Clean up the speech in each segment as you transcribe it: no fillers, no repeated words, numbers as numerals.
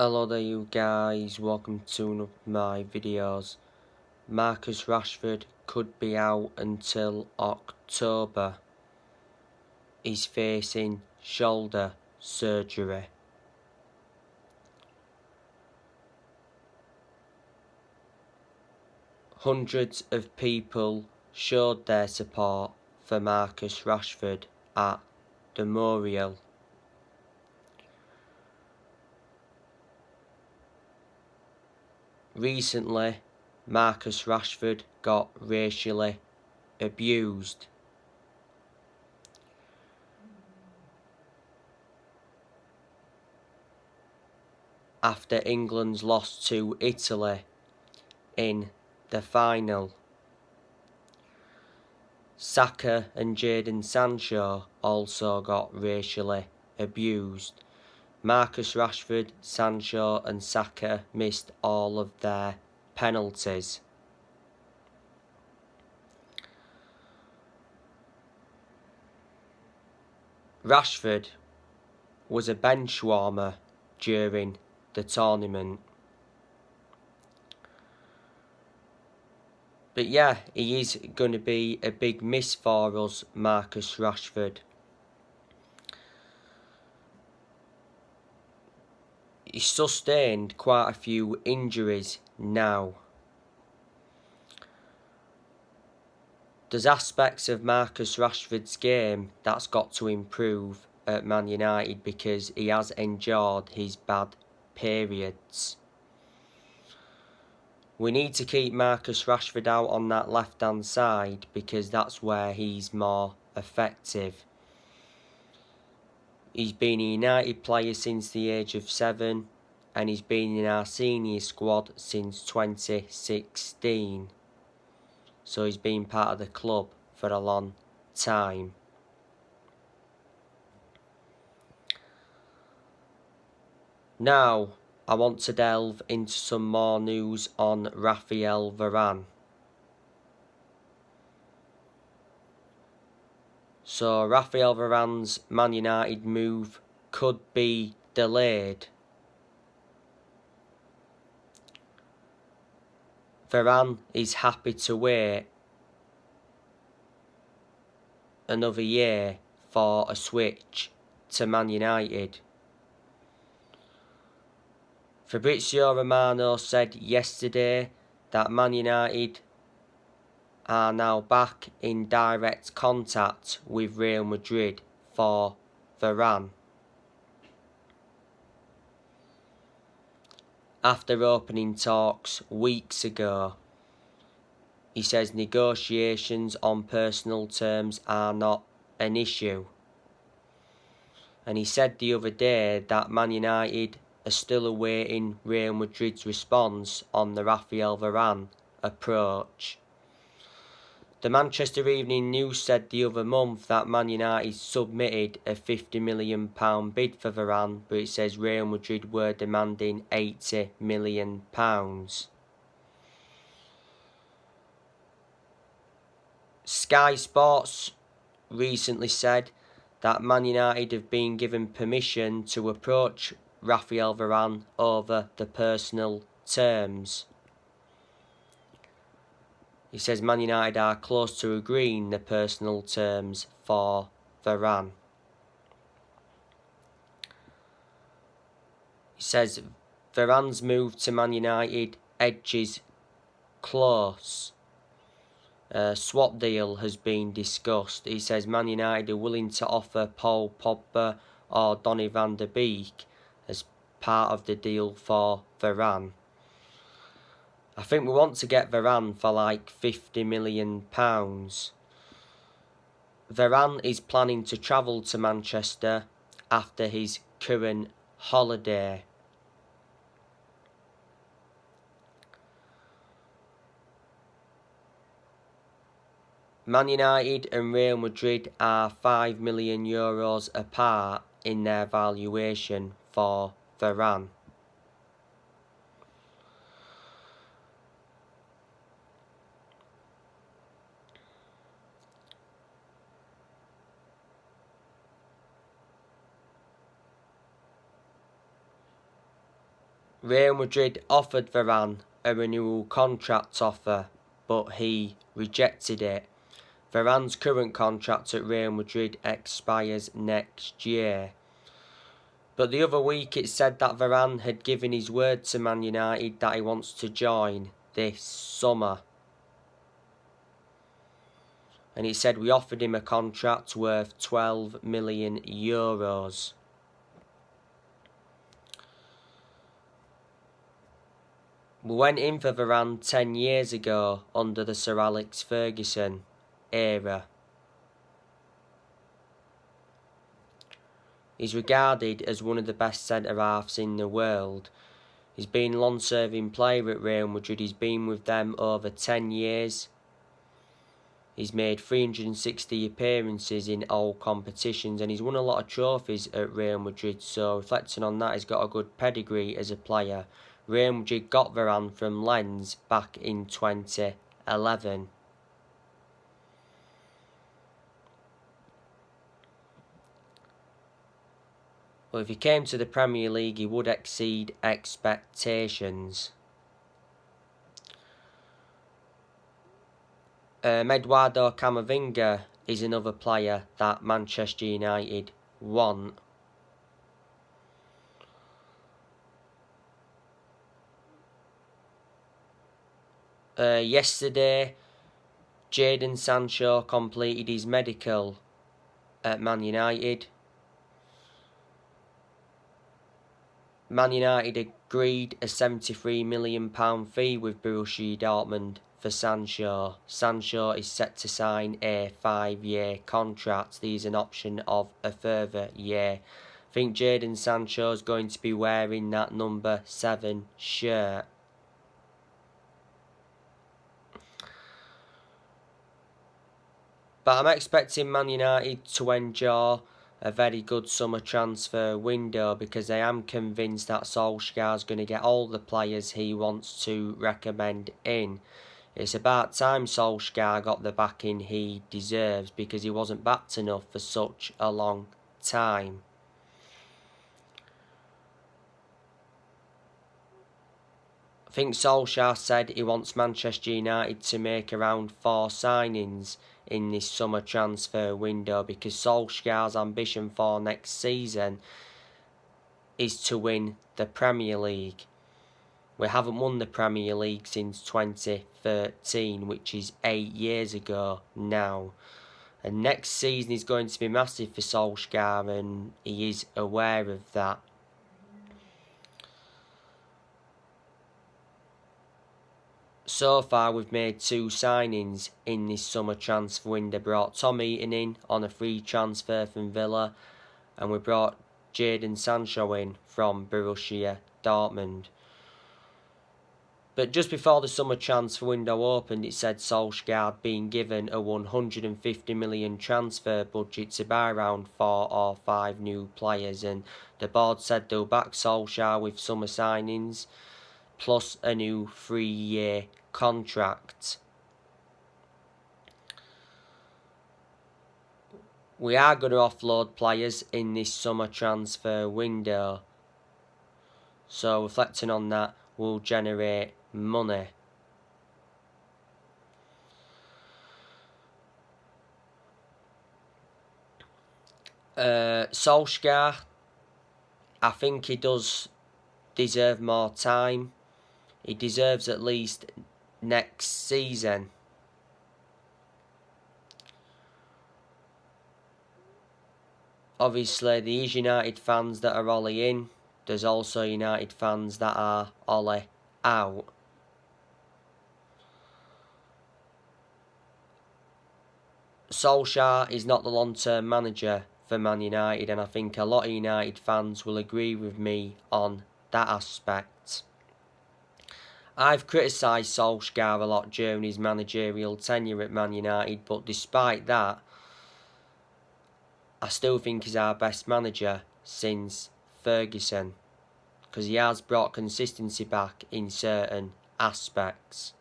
Hello there you guys, welcome to one of my videos. Marcus Rashford could be out until October. He's facing shoulder surgery. Hundreds of people showed their support for Marcus Rashford at the memorial. Recently, Marcus Rashford got racially abused. After England's loss to Italy in the final. Saka and Jadon Sancho also got racially abused. Marcus Rashford, Sancho and Saka missed all of their penalties. Rashford was a bench warmer during the tournament. But yeah, he is going to be a big miss for us, Marcus Rashford. He's sustained quite a few injuries now. There's aspects of Marcus Rashford's game that's got to improve at Man United because he has endured his bad periods. We need to keep Marcus Rashford out on that left-hand side because that's where he's more effective. He's been a United player since the age of 7 and he's been in our senior squad since 2016. So he's been part of the club for a long time. Now, I want to delve into some more news on Rafael Varan. So, Rafael Varane's Man United move could be delayed. Varane is happy to wait another year for a switch to Man United. Fabrizio Romano said yesterday that Man United are now back in direct contact with Real Madrid for Varane. After opening talks weeks ago, he says negotiations on personal terms are not an issue. And he said the other day that Man United are still awaiting Real Madrid's response on the Rafael Varane approach. The Manchester Evening News said the other month that Man United submitted a £50 million bid for Varane, but it says Real Madrid were demanding £80 million. Sky Sports recently said that Man United have been given permission to approach Rafael Varane over the personal terms. He says Man United are close to agreeing the personal terms for Varane. He says Varane's move to Man United edges close. A swap deal has been discussed. He says Man United are willing to offer Paul Pogba or Donny van der Beek as part of the deal for Varane. I think we want to get Varane for like £50 million. Varane is planning to travel to Manchester after his current holiday. Man United and Real Madrid are €5 million apart in their valuation for Varane. Real Madrid offered Varane a renewal contract offer, but he rejected it. Varane's current contract at Real Madrid expires next year. But the other week it said that Varane had given his word to Man United that he wants to join this summer. And it said we offered him a contract worth €12 million. We went in for Varane 10 years ago under the Sir Alex Ferguson era. He's regarded as one of the best centre-halves in the world. He's been a long-serving player at Real Madrid. He's been with them over 10 years. He's made 360 appearances in all competitions and he's won a lot of trophies at Real Madrid. So reflecting on that, he's got a good pedigree as a player. Real Madrid got Varane from Lens back in 2011. Well, if he came to the Premier League, he would exceed expectations. Eduardo Kamavinga is another player that Manchester United want. Yesterday, Jadon Sancho completed his medical at Man United. Man United agreed a £73 million fee with Borussia Dortmund for Sancho. Sancho is set to sign a 5-year contract. There's an option of a further year. I think Jadon Sancho is going to be wearing that number 7 shirt. But I'm expecting Man United to enjoy a very good summer transfer window because I am convinced that Solskjaer's going to get all the players he wants to recommend in. It's about time Solskjaer got the backing he deserves because he wasn't backed enough for such a long time. I think Solskjaer said he wants Manchester United to make around 4 signings in this summer transfer window because Solskjaer's ambition for next season is to win the Premier League. We haven't won the Premier League since 2013, which is 8 years ago now. And next season is going to be massive for Solskjaer and he is aware of that. So far we've made 2 signings in this summer transfer window. Brought Tom Heaton in on a free transfer from Villa and we brought Jadon Sancho in from Borussia Dortmund. But just before the summer transfer window opened, it said Solskjaer had been given a £150 million transfer budget to buy around 4 or 5 new players, and the board said they'll back Solskjaer with summer signings plus a new 3-year contract. We are going to offload players in this summer transfer window, so reflecting on that will generate money. Solskjaer, I think he does deserve more time. He deserves at least next season. Obviously, there is United fans that are Ollie in. There's also United fans that are Ollie out. Solskjaer is not the long-term manager for Man United, and I think a lot of United fans will agree with me on that aspect. I've criticised Solskjaer a lot during his managerial tenure at Man United, but despite that, I still think he's our best manager since Ferguson, because he has brought consistency back in certain aspects.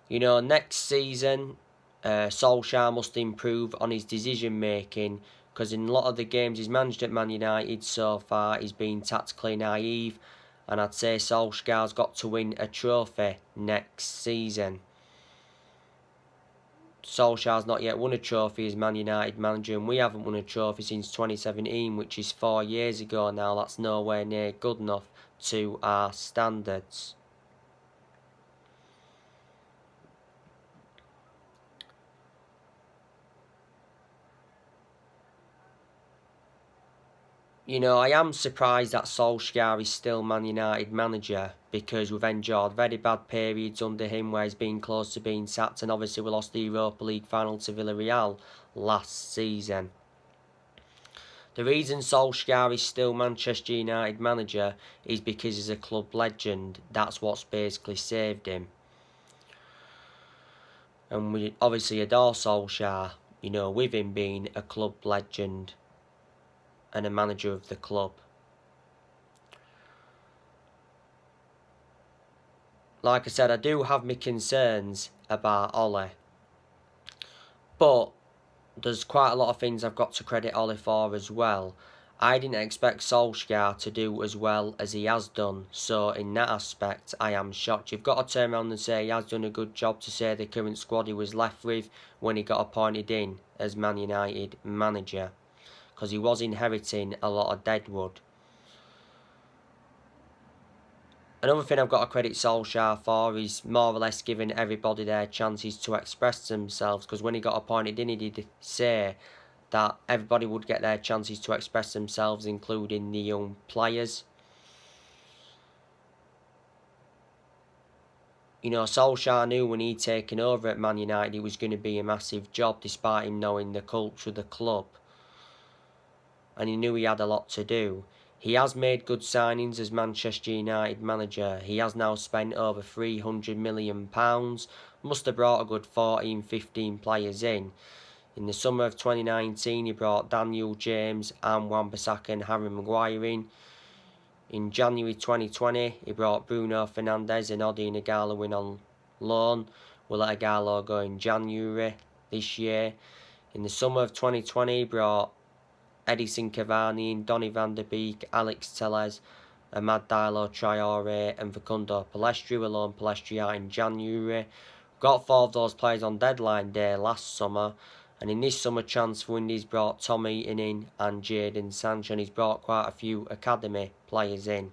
You know, next season, Solskjaer must improve on his decision making because in a lot of the games he's managed at Man United so far, he's been tactically naive, and I'd say Solskjaer's got to win a trophy next season. Solskjaer's not yet won a trophy as Man United manager, and we haven't won a trophy since 2017, which is 4 years ago now. That's nowhere near good enough to our standards. You know, I am surprised that Solskjaer is still Man United manager, because we've endured very bad periods under him where he's been close to being sacked, and obviously we lost the Europa League final to Villarreal last season. The reason Solskjaer is still Manchester United manager is because he's a club legend. That's what's basically saved him. And we obviously adore Solskjaer, you know, with him being a club legend and a manager of the club. Like I said, I do have my concerns about Ole, but there's quite a lot of things I've got to credit Ole for as well. I didn't expect Solskjaer to do as well as he has done, so in that aspect I am shocked. You've got to turn around and say he has done a good job to say the current squad he was left with when he got appointed in as Man United manager, because he was inheriting a lot of deadwood. Another thing I've got to credit Solskjaer for is more or less giving everybody their chances to express themselves, because when he got appointed in, he did say that everybody would get their chances to express themselves, including the young players. You know, Solskjaer knew when he'd taken over at Man United it was going to be a massive job, despite him knowing the culture of the club. And he knew he had a lot to do. He has made good signings as Manchester United manager. He has now spent over £300 million. Must have brought a good 14-15 players in. In the summer of 2019, he brought Daniel James and Wan-Bissaka and Harry Maguire in. In January 2020, he brought Bruno Fernandes and Odi Nagalo in on loan. We'll let Nagalo go in January this year. In the summer of 2020, he brought Edison Cavani and Donny van der Beek, Alex Telles, Amad Diallo Traore and Facundo Pellistri. We loaned Pellistri out in January. Got 4 of those players on deadline day last summer, and in this summer transfer window he's brought Tom Eaton in and Jadon Sancho, and he's brought quite a few academy players in.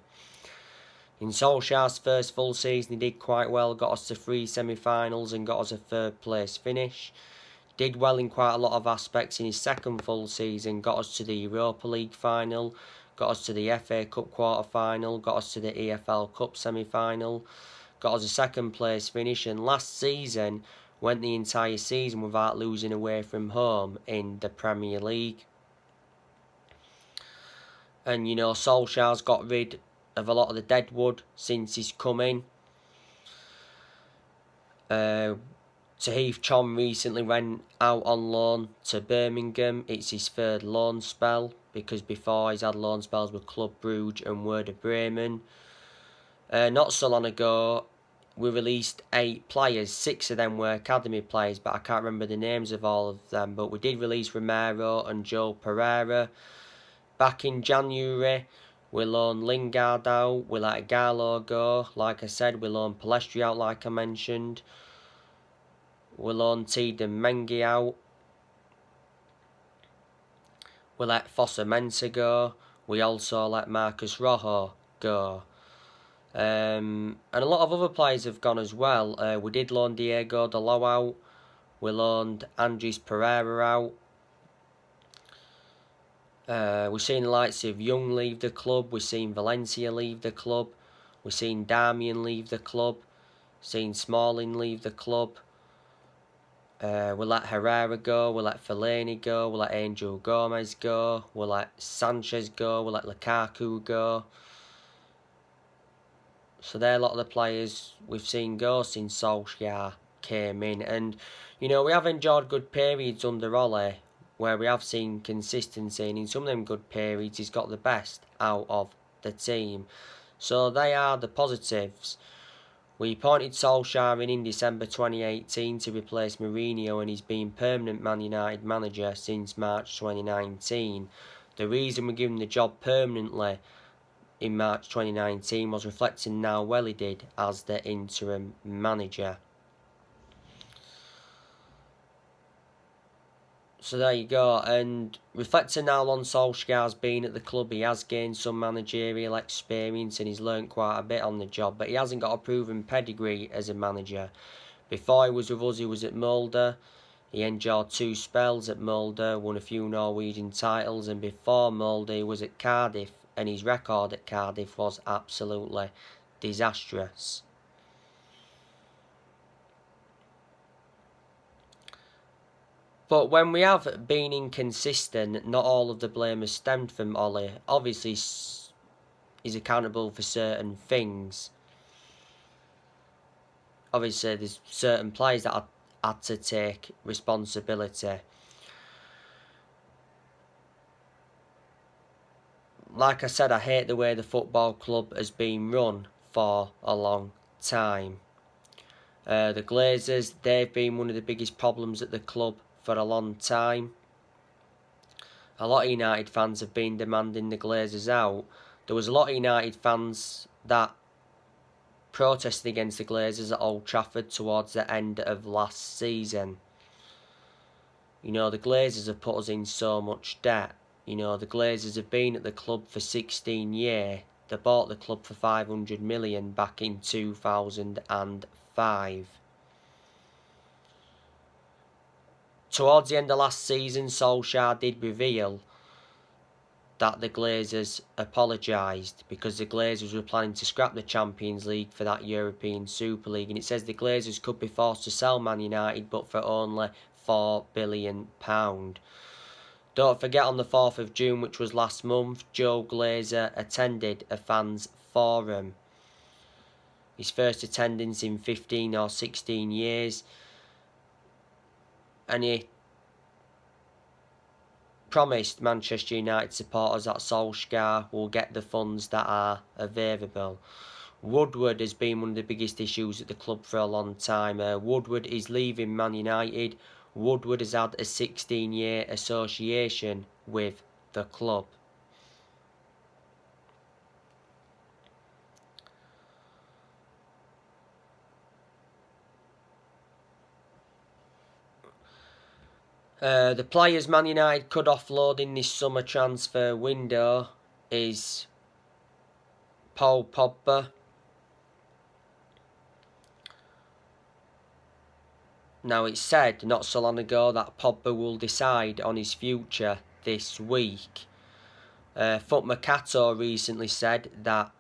In Solskjaer's first full season he did quite well, got us to 3 semi-finals and got us a 3rd place finish. Did well in quite a lot of aspects in his second full season, got us to the Europa League final, got us to the FA Cup quarter-final, got us to the EFL Cup semi-final, got us a 2nd place finish, and last season went the entire season without losing away from home in the Premier League. And you know, Solskjaer's got rid of a lot of the deadwood since he's come in. Tahith Chong recently went out on loan to Birmingham. It's his 3rd loan spell, because before he's had loan spells with Club Brugge and Werder Bremen. Not so long ago, we released 8 players. 6 of them were academy players, but I can't remember the names of all of them. But we did release Romero and Joe Pereira. Back in January, we loaned Lingard out. We let Gallo go. Like I said, we loaned Pellistri out, like I mentioned. We loaned Tiedemann Mengi out. We let Fossa Mensah go. We also let Marcus Rojo go. And a lot of other players have gone as well. We did loan Diego Dalot out. We loaned Andres Pereira out. We've seen the likes of Young leave the club. We've seen Valencia leave the club. We've seen Darmian leave the club. Seen Smalling leave the club. We'll let Herrera go, we'll let Fellaini go, we'll let Angel Gomez go, we'll let Sanchez go, we'll let Lukaku go. So they're a lot of the players we've seen go since Solskjaer came in. And, you know, we have enjoyed good periods under Ole, where we have seen consistency, and in some of them good periods he's got the best out of the team. So they are the positives. We appointed Solskjaer in December 2018 to replace Mourinho, and he's been permanent Man United manager since March 2019. The reason we gave him the job permanently in March 2019 was reflecting how well he did as the interim manager. So there you go, and reflecting how long Solskjaer's been at the club, he has gained some managerial experience and he's learnt quite a bit on the job, but he hasn't got a proven pedigree as a manager. Before he was with us, he was at Molde. He enjoyed 2 spells at Molde, won a few Norwegian titles, and before Molde he was at Cardiff, and his record at Cardiff was absolutely disastrous. But when we have been inconsistent, not all of the blame has stemmed from Ollie. Obviously, he's accountable for certain things. Obviously, there's certain players that had to take responsibility. Like I said, I hate the way the football club has been run for a long time. The Glazers, they've been one of the biggest problems at the club for a long time. A lot of United fans have been demanding the Glazers out. There was a lot of United fans that protested against the Glazers at Old Trafford towards the end of last season. You know, the Glazers have put us in so much debt. You know, the Glazers have been at the club for 16 years. They bought the club for 500 million back in 2005. Towards the end of last season, Solskjaer did reveal that the Glazers apologised because the Glazers were planning to scrap the Champions League for that European Super League, and it says the Glazers could be forced to sell Man United, but for only £4 billion. Don't forget, on the 4th of June, which was last month, Joe Glazer attended a fans forum. His first attendance in 15 or 16 years. And he promised Manchester United supporters that Solskjaer will get the funds that are available. Woodward has been one of the biggest issues at the club for a long time. Woodward is leaving Man United. Woodward has had a 16-year association with the club. The players Man United could offload in this summer transfer window is Paul Pogba. Now, it's said not so long ago that Pogba will decide on his future this week. Foot Mercato recently said that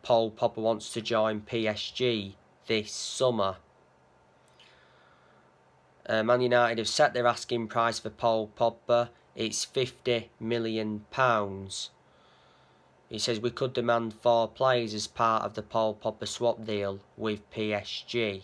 Paul Pogba wants to join PSG this summer. Man United have set their asking price for Paul Pogba. It's £50 million. He says we could demand 4 players as part of the Paul Pogba swap deal with PSG.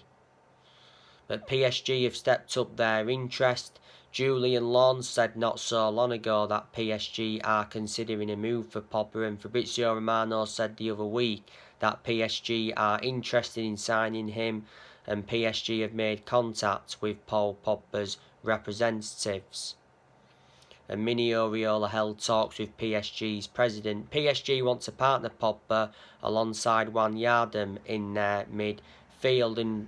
But PSG have stepped up their interest. Julian Lawn said not so long ago that PSG are considering a move for Pogba, and Fabrizio Romano said the other week that PSG are interested in signing him, and PSG have made contact with Paul Pogba's representatives. And Mini Oriola held talks with PSG's president. PSG want to partner Pogba alongside Wijnaldum in their midfield, and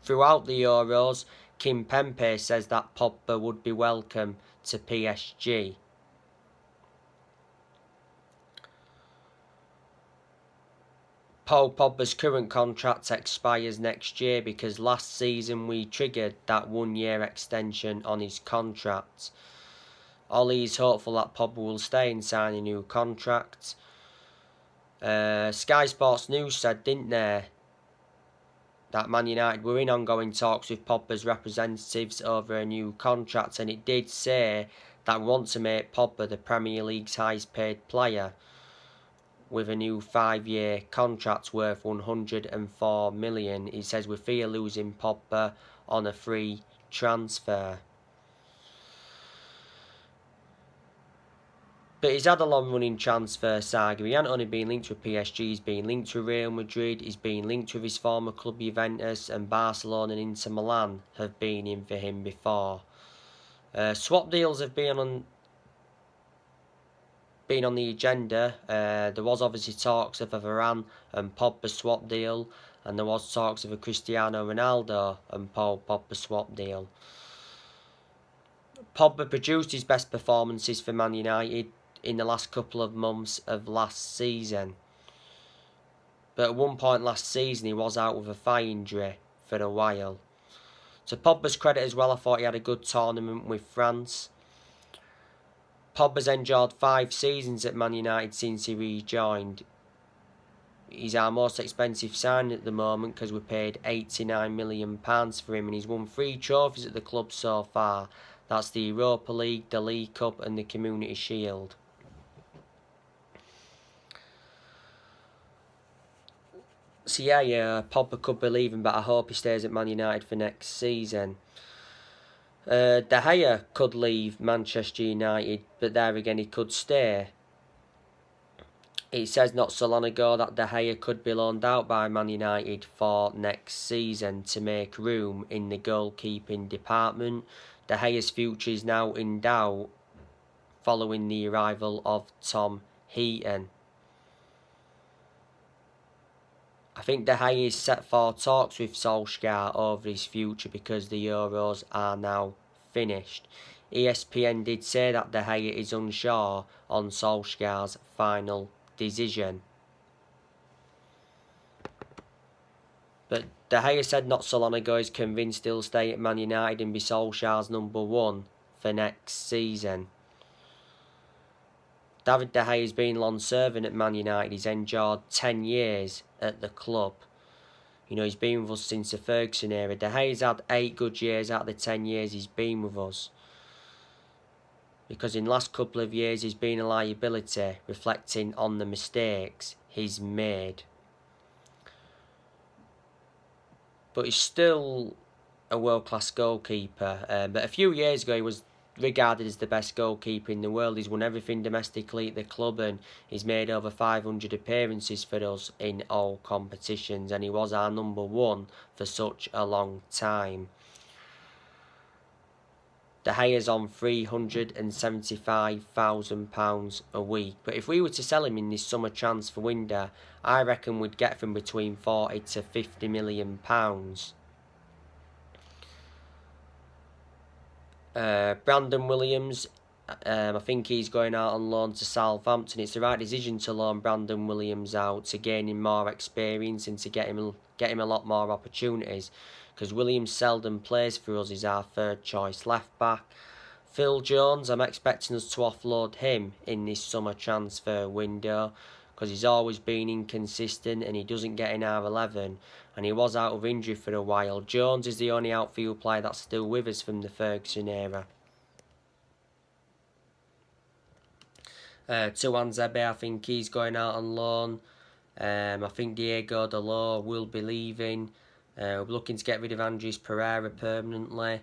throughout the Euros, Kim Pembe says that Pogba would be welcome to PSG. Paul Pogba's current contract expires next year because last season we triggered that 1-year extension on his contract. Ollie is hopeful that Pogba will stay and sign a new contract. Sky Sports News said, didn't they, that Man United were in ongoing talks with Pogba's representatives over a new contract, and it did say that we want to make Pogba the Premier League's highest paid player with a new 5-year contract worth £104 million. He says we fear losing Pogba on a free transfer. But he's had a long-running transfer saga. He hasn't only been linked with PSG, he's been linked with Real Madrid, he's been linked with his former club Juventus, and Barcelona and Inter Milan have been in for him before. Swap deals have been on the agenda. There was obviously talks of a Varan and Pogba swap deal, and there was talks of a Cristiano Ronaldo and Paul Pogba swap deal. Pogba produced his best performances for Man United in the last couple of months of last season. But at one point last season he was out with a thigh injury for a while. To Pogba's credit as well, I thought he had a good tournament with France. Pogba's endured 5 seasons at Man United since he rejoined. He's our most expensive signing at the moment because we paid £89 million for him, and he's won 3 trophies at the club so far. That's the Europa League, the League Cup and the Community Shield. So yeah, Pogba could be leaving, but I hope he stays at Man United for next season. De Gea could leave Manchester United, but there again he could stay. It says not so long ago that De Gea could be loaned out by Man United for next season to make room in the goalkeeping department. De Gea's future is now in doubt following the arrival of Tom Heaton. I think De Gea is set for talks with Solskjaer over his future because the Euros are now finished. ESPN did say that De Gea is unsure on Solskjaer's final decision. But De Gea said not so long ago he's convinced he'll stay at Man United and be Solskjaer's number 1 for next season. David De Gea has been long serving at Man United. He's endured 10 years at the club. You know, he's been with us since the Ferguson era. De Gea's had 8 good years out of the 10 years he's been with us. Because in the last couple of years he's been a liability, reflecting on the mistakes he's made. But he's still a world-class goalkeeper. But a few years ago he was regarded as the best goalkeeper in the world. He's won everything domestically at the club and he's made over 500 appearances for us in all competitions, and he was our number 1 for such a long time. De Gea's on £375,000 a week, but if we were to sell him in this summer transfer window, I reckon we'd get from between £40 to £50 million. Brandon Williams, I think he's going out on loan to Southampton. It's the right decision to loan Brandon Williams out to gain him more experience and to get him a lot more opportunities, because Williams seldom plays for us. He's our 3rd choice left back. Phil Jones, I'm expecting us to offload him in this summer transfer window because he's always been inconsistent and he doesn't get in our 11, and he was out of injury for a while. Jones is the only outfield player that's still with us from the Ferguson era. Tuan Zebe, I think he's going out on loan. I think Diego Dalot will be leaving. We're looking to get rid of Andres Pereira permanently.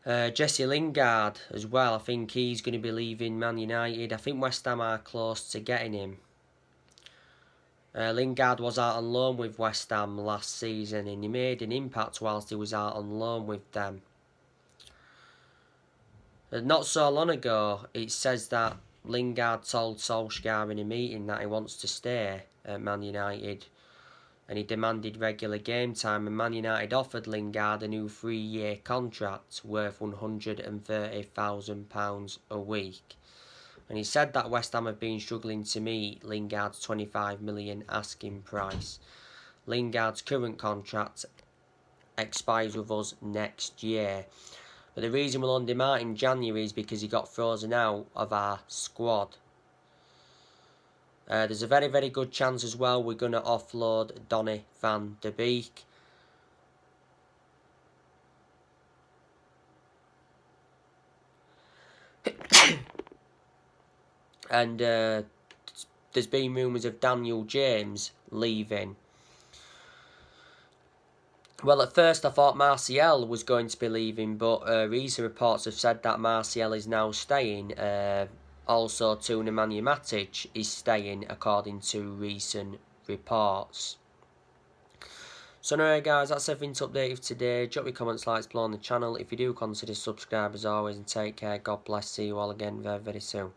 Jesse Lingard as well, I think he's going to be leaving Man United. I think West Ham are close to getting him. Lingard was out on loan with West Ham last season and he made an impact whilst he was out on loan with them. Not so long ago, it says that Lingard told Solskjaer in a meeting that he wants to stay at Man United and he demanded regular game time, and Man United offered Lingard a new 3-year contract worth £130,000 a week. And he said that West Ham have been struggling to meet Lingard's £25 million asking price. Lingard's current contract expires with us next year. But the reason we'll loaned him out in January is because he got frozen out of our squad. There's a very, very good chance as well we're going to offload Donny van de Beek. And there's been rumours of Daniel James leaving. Well, at first I thought Martial was going to be leaving, but recent reports have said that Martial is now staying. Also, Nemanja Matic is staying, according to recent reports. So anyway guys, that's everything to update you today. Drop your comments, likes below on the channel. If you do, consider subscribe as always, and take care. God bless. See you all again very, very soon.